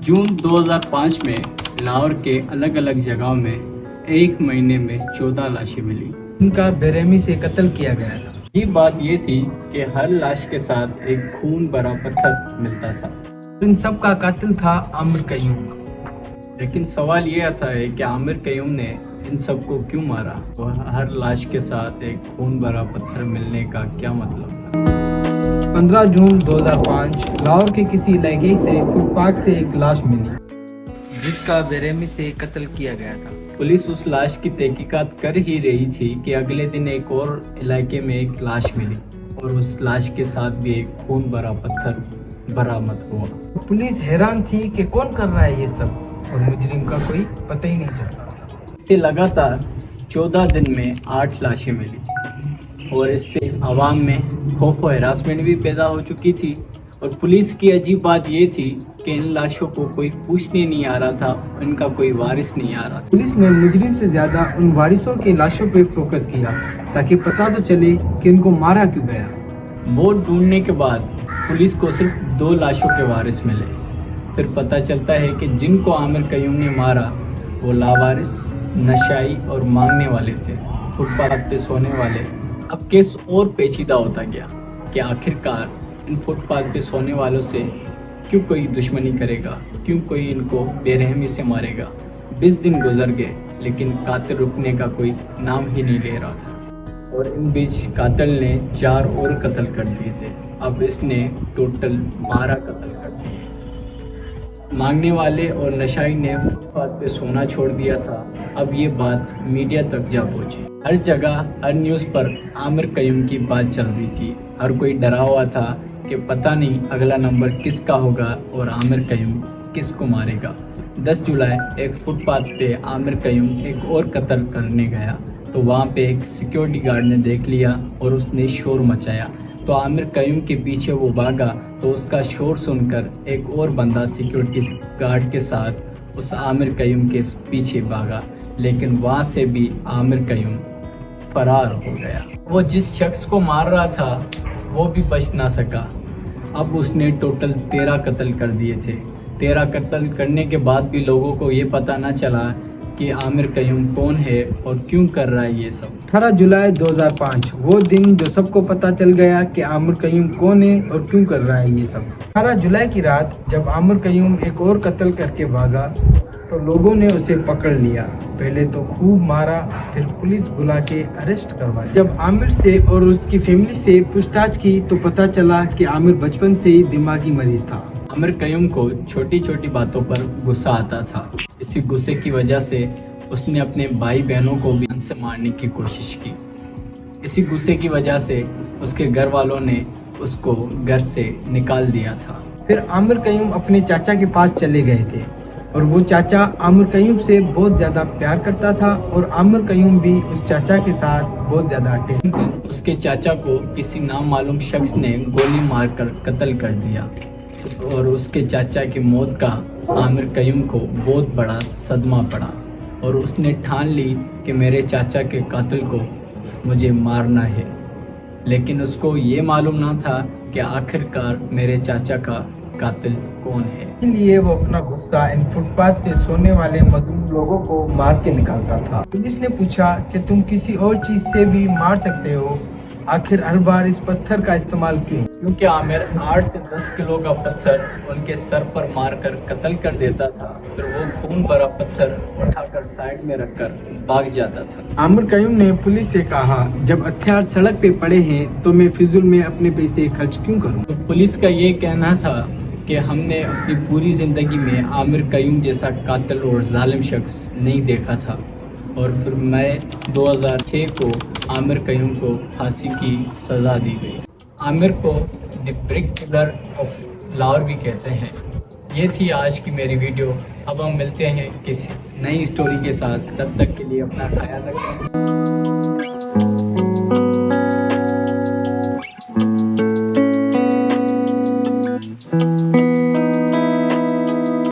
जून 2005 में लाहौर के अलग अलग जगहों में एक महीने में 14 लाशें मिली। उनका बेरहमी से कत्ल किया गया था। ये बात ये थी कि हर लाश के साथ एक खून भरा पत्थर मिलता था। इन सब का कातिल था आमिर कयूम। लेकिन सवाल ये आता है कि आमिर कयूम ने इन सबको क्यों मारा? तो हर लाश के साथ एक खून भरा पत्थर मिलने का क्या मतलब था? 15 जून 2005 लाहौर के किसी इलाके से फुटपाथ से एक लाश मिली जिसका बेरहमी से कत्ल किया गया था। पुलिस उस लाश की तहकीकात कर ही रही थी कि अगले दिन एक और इलाके में एक लाश मिली और उस लाश के साथ भी एक खून भरा पत्थर बरामद हुआ। पुलिस हैरान थी कि कौन कर रहा है ये सब और मुजरिम का कोई पता ही नहीं चला। इससे लगातार 14 दिन में 8 लाशें मिली और इससे आवाम में खौफ व हरासमेंट भी पैदा हो चुकी थी। और पुलिस की अजीब बात ये थी कि इन लाशों को कोई पूछने नहीं आ रहा था, इनका कोई वारिस नहीं आ रहा था। पुलिस ने मुजरिम से ज्यादा उन वारिसों की लाशों पर फोकस किया ताकि पता तो चले कि उनको मारा क्यों गया। बहुत ढूंढने के बाद पुलिस को सिर्फ 2 लाशों के वारिस मिले। फिर पता चलता है कि जिनको आमिर कयूम ने मारा वो लावारिस, नशाई और मांगने वाले थे, फुटपाथ पे सोने वाले। अब केस और पेचीदा होता गया कि आखिरकार इन फुटपाथ पे सोने वालों से क्यों कोई दुश्मनी करेगा, क्यों कोई इनको बेरहमी से मारेगा। 20 दिन गुजर गए लेकिन कातिल रुकने का कोई नाम ही नहीं ले रहा था और इन बीच कातिल ने 4 और कत्ल कर दिए थे। अब इसने टोटल 12 कत्ल कर दिए। मांगने वाले और नशाई ने फुटपाथ पे सोना छोड़ दिया था। अब ये बात मीडिया तक जा पहुंची। हर जगह हर न्यूज़ पर आमिर कयूम की बात चल रही थी। हर कोई डरा हुआ था कि पता नहीं अगला नंबर किसका होगा और आमिर कयूम किसको मारेगा। 10 जुलाई एक फुटपाथ पे आमिर कयूम एक और कत्ल करने गया तो वहाँ पे एक सिक्योरिटी गार्ड ने देख लिया और उसने शोर मचाया तो आमिर कयूम के पीछे वो भागा तो उसका शोर सुनकर एक और बंदा सिक्योरिटी गार्ड के साथ उस आमिर कयूम के पीछे भागा, लेकिन वहाँ से भी आमिर कयूम फरार हो गया। वो जिस शख्स को मार रहा था वो भी बच ना सका। अब उसने टोटल 13 कत्ल कर दिए थे। 13 कत्ल करने के बाद भी लोगों को ये पता ना चला कि आमिर कयूम कौन है और क्यों कर रहा है ये सब। 18 जुलाई 2005 वो दिन जो सबको पता चल गया कि आमिर कयूम कौन है और क्यों कर रहा है ये सब। 18 जुलाई की रात जब आमिर कयूम एक और कत्ल करके भागा तो लोगों ने उसे पकड़ लिया। पहले तो खूब मारा, फिर पुलिस बुला के अरेस्ट करवाया। जब आमिर से और उसकी फैमिली से पूछताछ की तो पता चला कि आमिर बचपन से ही दिमागी मरीज था। आमिर कयूम को छोटी छोटी बातों पर गुस्सा आता था। इसी गुस्से की वजह से उसने अपने भाई बहनों को भी उनसे मारने की कोशिश की। इसी गुस्से की वजह से उसके घर वालों ने उसको घर से निकाल दिया था। फिर आमिर कयूम अपने चाचा के पास चले गए थे और वो चाचा आमिर कयूम से बहुत ज़्यादा प्यार करता था और आमिर कयूम भी उस चाचा के साथ बहुत ज़्यादा अटैच। उसके चाचा को किसी नामालूम शख्स ने गोली मारकर कत्ल कर दिया और उसके चाचा की मौत का आमिर कयूम को बहुत बड़ा सदमा पड़ा और उसने ठान ली कि मेरे चाचा के कातिल को मुझे मारना है। लेकिन उसको ये मालूम ना था कि आखिरकार मेरे चाचा का कातिल कौन है। इसलिए वो अपना गुस्सा इन फुटपाथ पे सोने वाले मजलूम लोगों को मार के निकालता था। पुलिस ने पूछा कि तुम किसी और चीज से भी मार सकते हो, आखिर हर बार इस पत्थर का इस्तेमाल क्यों? क्योंकि आमिर 8 से 10 किलो का पत्थर उनके सर पर मारकर कत्ल कर देता था। फिर वो खून भरा पत्थर उठाकर साइड में रखकर भाग जाता था। आमिर कयूम ने पुलिस से कहा, जब हथियार सड़क पे पड़े हैं तो मैं फिजूल में अपने पैसे खर्च क्यों करूं? तो पुलिस का ये कहना था कि हमने अपनी पूरी ज़िंदगी में आमिर कयूम जैसा कातिल और जालिम शख्स नहीं देखा था। और फिर मैं 2006 को आमिर कयूम को फांसी की सज़ा दी गई। आमिर को the brick killer of Lahore भी कहते हैं। ये थी आज की मेरी वीडियो। अब हम मिलते हैं किसी नई स्टोरी के साथ। तब तक के लिए अपना ख्याल रखें।